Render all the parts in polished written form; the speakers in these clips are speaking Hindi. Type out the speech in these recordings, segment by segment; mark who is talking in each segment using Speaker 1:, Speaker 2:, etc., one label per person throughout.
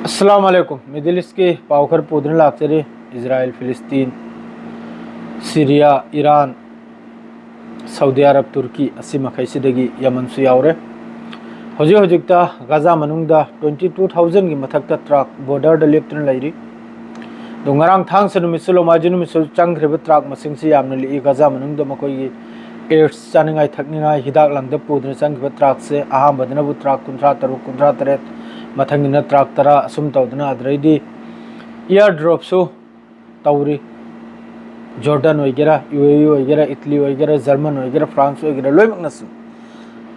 Speaker 1: अस्सलाम वालेकुम। मिडिल ईस्ट के पावखर पुदन लाक्चरे इजराइल, फिलिस्तीन, सीरिया, ईरान, सऊदी अरब, तुर्की असी मखैसिदगी यमन सु यावरे। हौजिक हौजिकता गाजा मनुंगदा 22,000 की मथक्ता ट्रक बॉर्डर द लेप्तन लैरी। दोंगरांग थांग सनुमिसुलो माजुनु मिसुल चंग्रेब ट्रक मसिंगसि यामना लि गाजा मनुंगदा मकोई एड्स चानिंगाई थकनिंगाई हिदाक लंगद पुदन चंग्रेब ट्रक से अहामबदनबु ट्रक 53 मथंगिना ट्रक तरा असुम तौदना अद्रैदी एयर ड्रॉप सु तौरी। जॉर्डन वगैरह, यूएई वगैरह, इटली वगैरह, जर्मन वगैरह, फ्रांस वगैरह लोइमकनसु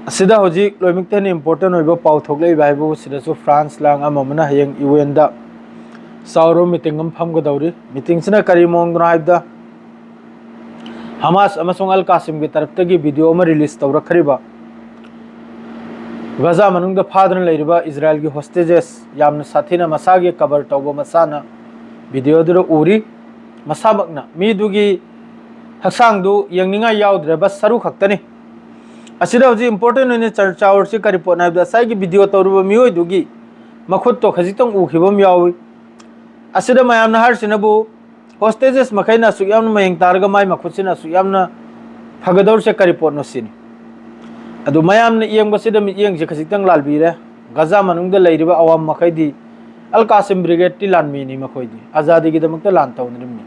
Speaker 1: असिदा हौजिक लोइमकतेन इंपोर्टेंट ओइबो पाउ थोकलै बाइबो सिदासु फ्रांस लांग अममना हयंग यूएन दा साउरो मीटिंग अम फमगदौरी। मीटिंग सिना करी मोंगना हाइबदा हमास अमसोंग अल कासिम की तरफतगी वीडियो अमा रिलीज तौरखरिबा गाजा मनुंगदा फादन लैरिबा इजराइल की होस्टेजेस यामना साथीना मसागे कबर तौबा मसाना वीडियो दुरो उरी। मसामकना मीदुगी हक्सांगदु यंगनिंगा याउद्रे बस सरू खक्तनी। असिदा हौजि इंपोर्टेंट ओइने चर्चा औरसि करी पोट नाइबदा साइगी वीडियो तौरुबा मियोइदुगी मखुत तो खजितंग उखिबम याउई। असिदा मयामना हारसिनबु होस्टेजेस मखैना सु यामना मयंग तारगा माइ मखुतसिना सु यामना फगदौरसे करी पोट नोसिनी। अदु मयामना यंगबसिदा मियंगजे खजितंग लालबीरे। गाजा मनुंगदा लैरिबा अवाम मखैदी अल कासिम ब्रिगेड टी लानमीनी मखोइदी आजादी की दमकता लान तौनरिमनी।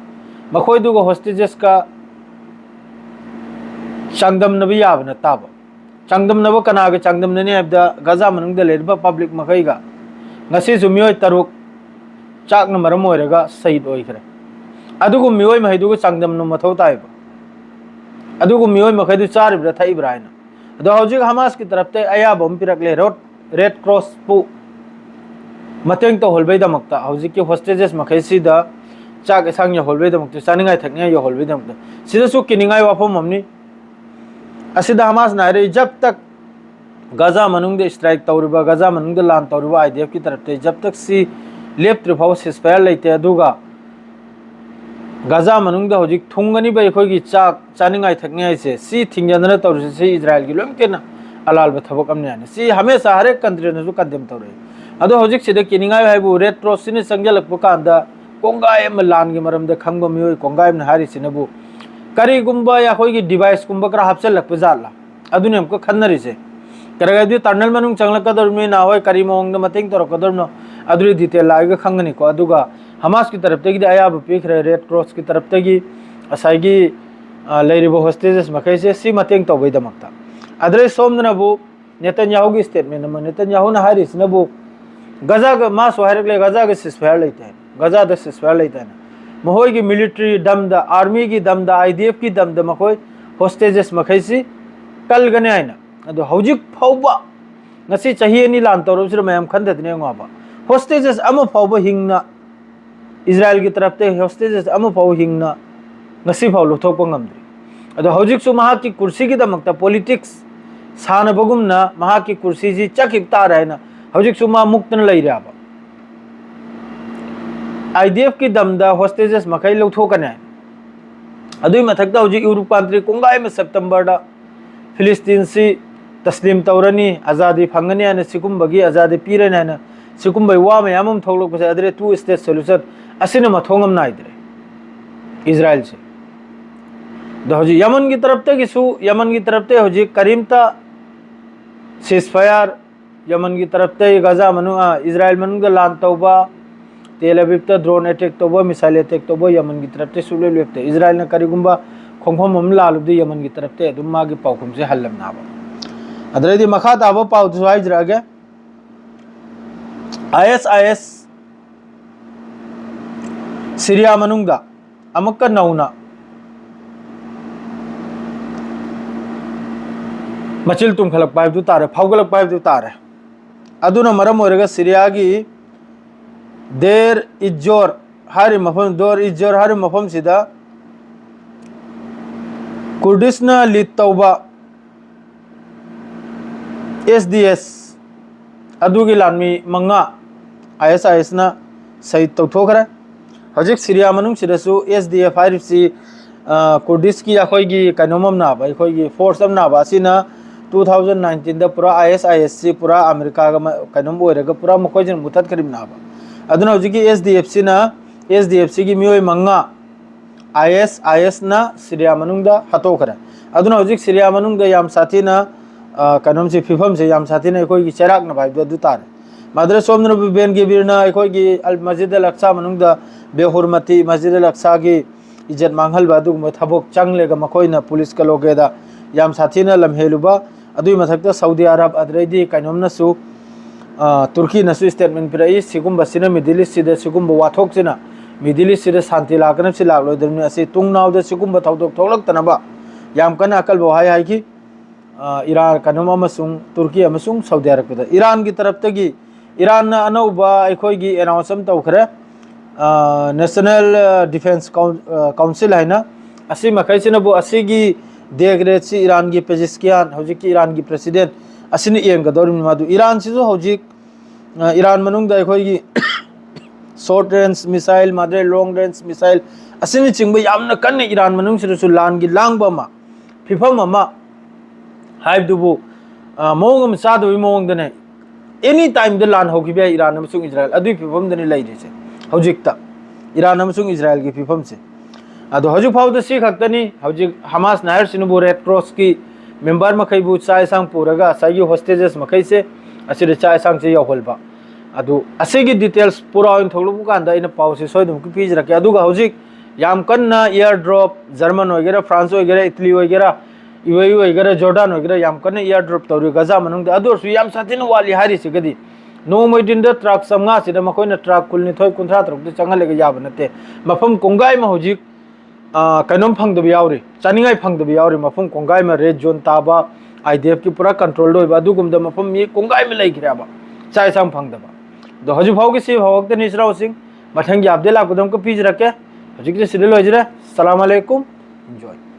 Speaker 1: मखोइदुगा होस्टेजेस का चांगदमनबि याबना ताबा चांगदमनबा कनागा चांगदमनने हाइबदा गाजा मनुंगदा लैरिबा पब्लिक मखैगा ngasi su mioi taruk chakna maram oiraga shahid oikhre। adugu mioi mahaiduga changdamnu mathau taiba adugu mioi makhaidu charibra thaibra haina ado hojik hamas ki tarafte ayabam pirakle red cross pu mateng to holbai damakta hojik ki hostages makhaisi da chak esang ya holbai damakta chaningai thakngai ya holbai damakta sida su kiningai wafam amni asida hamas naire jab tak Gaza मनुंगदे स्ट्राइक तौरिबा गाजा मनुंगदे लान तौरिबा आईडीएफ की तरफ से जब तक सी लेप्त्र फाव सिस्फायर लेते अदुगा गाजा मनुंगदे हौजिक थुंगनी बा अखोइगी चाक चानिंगाई थकनियाई से सी थिंगजनना तौरिसे सी इजराइल की लोमकेना अलाल बथबक अमने सी हमेशा हर एक कंट्री ने कंडेम तौरे। अदो हौजिक सिदे किनिंगाई हाइबु रेड क्रॉस सिने संगलकप कांदा कोंगाय म लान की मरमदे खंगब मियोय कोंगाय न हारि सिनबु करीगुंबा या अखोइगी डिवाइस कुंबा करा हपचलक जाला अदुने हमको खन्नरिसे करगदी टनल मनुंग चंगलकदरमी ना होय करी मोंग मतेंग तोरकदरनो अदुरी डिटेल लाइगा खंगनी को अदुगा हमास की तरफ तगी अयाब पीखरे रेड क्रॉस की तरफ तगी असाइगी लैरिबो होस्टेजेस मखैसे सी मतेंग तौबै दमकता अदरे सोमदनबु नेतन्याहु की स्टेटमेंट म नेतन्याहु ना हारिसनबु गजा ग मास वायरले गजा के सिस्फायर लेते हैं गजा द सिस्फायर लेते हैं महोय की मिलिट्री दम द आर्मी की दम द आईडीएफ की दम द मखोय होस्टेजेस मखैसी कल गने आइना अदो हौजिक फाउबा ngasi chahi ani lan tawrobsira mayam khandadne ngaba hostages ama fawba hingna Israel की तरफ ते hostages ama faw hingna ngasi faw lothokpa ngamdri ado hojik su maha की कुर्सी की दमकता पॉलिटिक्स साना बगुमना maha की कुर्सी जी चकिपता रहना hojik su ma मुक्तन लैराबा IDF की दमदा hostages मखै लौथोकने अदुई मथकता हojik यूरोप कंट्री कोंगाय में सितंबर दा फिलिस्तीन सी तस्लीम तौरनी आज़ादी फंगनी है सिकुम्बगी आज़ादी पीरने है सिकुम्ब वा मैम थोलक अदरे टू स्टेट सोल्यूशन असिन मथोंगम नाइद्रे इजराइल से दो हजी यमन की तरफ तक इसु यमन की तरफ ते हजी करीमता सीजफायर यमन की तरफ ते गाजा मनु इजराइल मनु लान तौबा तेल अवीब ता ड्रोन अटैक तौबा मिसाइल अटैक तौबा यमन की तरफ ते सुले लेपते इजराइल ने करीगुम्बा खोंखोम हम लालुदी यमन की तरफ ते दुम मागी पाउखुम से हल्लम नाबा अदरेदी मखा ताबो पाउ दुआइज रगे ISIS सीरिया मनुंगदा अमक्का नौना मचिल तुम खलक पाइब दु तारे फाउगलक पाइब दु तारे अदुना मरम ओरगा सीरिया की देर इज्जोर हारि मफम दोर इज्जोर हारि मफम सिदा कुर्दिशना लीड तौबा SDS अदुगी लानमी मंगा ISIS ना सही तौथोखरे हजिक सीरिया मनुंग सिदसु SDF हारिसी कुर्दिश की अखोइगी कनोमम नाबा अखोइगी फोर्स अम नाबा सिना 2019 दा पूरा ISIS से पूरा अमेरिका का कनम ओरगा पूरा मखोजन मुथत करीब नाबा अदुना हौजिकी SDFC ना SDFC की मियोय मंगा IS ना सिरिया मनुंगदा हतोखरे अदुना हौजिक सिरिया मनुंगदा याम साथी ना कनम से फिफम से याम साथी ना कोई की चराक ना भाई दु तार मादर सोमन बेन की बिरना कोई की अल मस्जिद अल अक्सा मनुंगदा बेहुरमती मस्जिद अल अक्सा की इज्जत मांगहल बादु थबोक चंगलेगा मखोइना पुलिस का लोगेदा याम साथी ना लमहेलुबा अदुई मथकता सऊदी अरब अदरेदी कनमनसु तुर्की नसु स्टेटमेंट पिराई सिगुम्बा सिना मिडिल ईस्ट सिदा सिगुम्बा वाथोक सिना मिडिल ईस्ट सिदा शांति लाकनब सि लाकलोदरनि असि तुंगनावदा सिगुम्बा थौदोक थोलक्तनबा याम कना अकल बहाय हाय की ईरान कनम अमसुंग तुर्की अमसुंग सऊदी अरब का ईरान की तरफ तगी ईरान अनौबा अखोयगी अनाउंसमेंट तौखरे नेशनल डिफेंस काउंसिल है ना असि मखैसिनबु असिगी देग्रेट सि ईरान की पेजिस्कियान हौजिक ईरान की प्रेसिडेंट असिन येंगदौरिम मादु ईरान सिजु हौजिक ईरान मनुंगदा अखोयगी शॉर्ट रेंज मिसाइल मादरे लॉन्ग रेंज मिसाइल असिन चिंग यामना कन्ने ईरान मनुंग सिरसु लान की लांगबा मा फिफम अमा हाइबदुबु मोंगम सादु मोंगदने एनी टाइम द लान होगिबे ईरान अमसुंग इजराइल अदुई फिफम दनि लैरिसे हौजिकता ईरान अमसुंग इजराइल की फिफम से अदो हजु फाउद सि खक्तनी हौजिक हमास नायर सिनुबु रेड क्रॉस की मेंबर मखैबु चाय सांग पुरगा सागी होस्टेजेस मखैसे असिरे चाय सांग से यौहलबा अदु असिगी डिटेल्स पूरा ओइन थोलबु कांदा इन पाउसे सोइदुम की पीज रखे अदुगा हौजिक याम कन्ना एयर ड्रॉप जर्मन वगैरह फ्रांस वगैरह इटली वगैरह UAE वगैरह जॉर्डन वगैरह याम कन्ना एयर ड्रॉप तौरि गजा मनुंग अदुरसु याम साथिन वाली हारि सिगदी नोमैदिन द ट्रक समगा सिदा मखोइना ट्रक कुलनि थोय कुंथ्रा तरुक द चंगलेगा याब नते मफम कोंगाई म हौजिक कनम फंगदब यावरि चानिंगाई फंगदब यावरि मफम कोंगाई में रेड जोन ताबा IDF की पूरा कंट्रोल दो अदुगुमद मफम मी कोंगाई में लैखिराबा चाय सांग फंगदबा दो हजु फाउ की सि हवक्ते निसराव सिंह मथंगी अपडेट लापदम को पीज रखे हजिक सिदल होजरे अस्सलाम वालेकुम एंजॉय।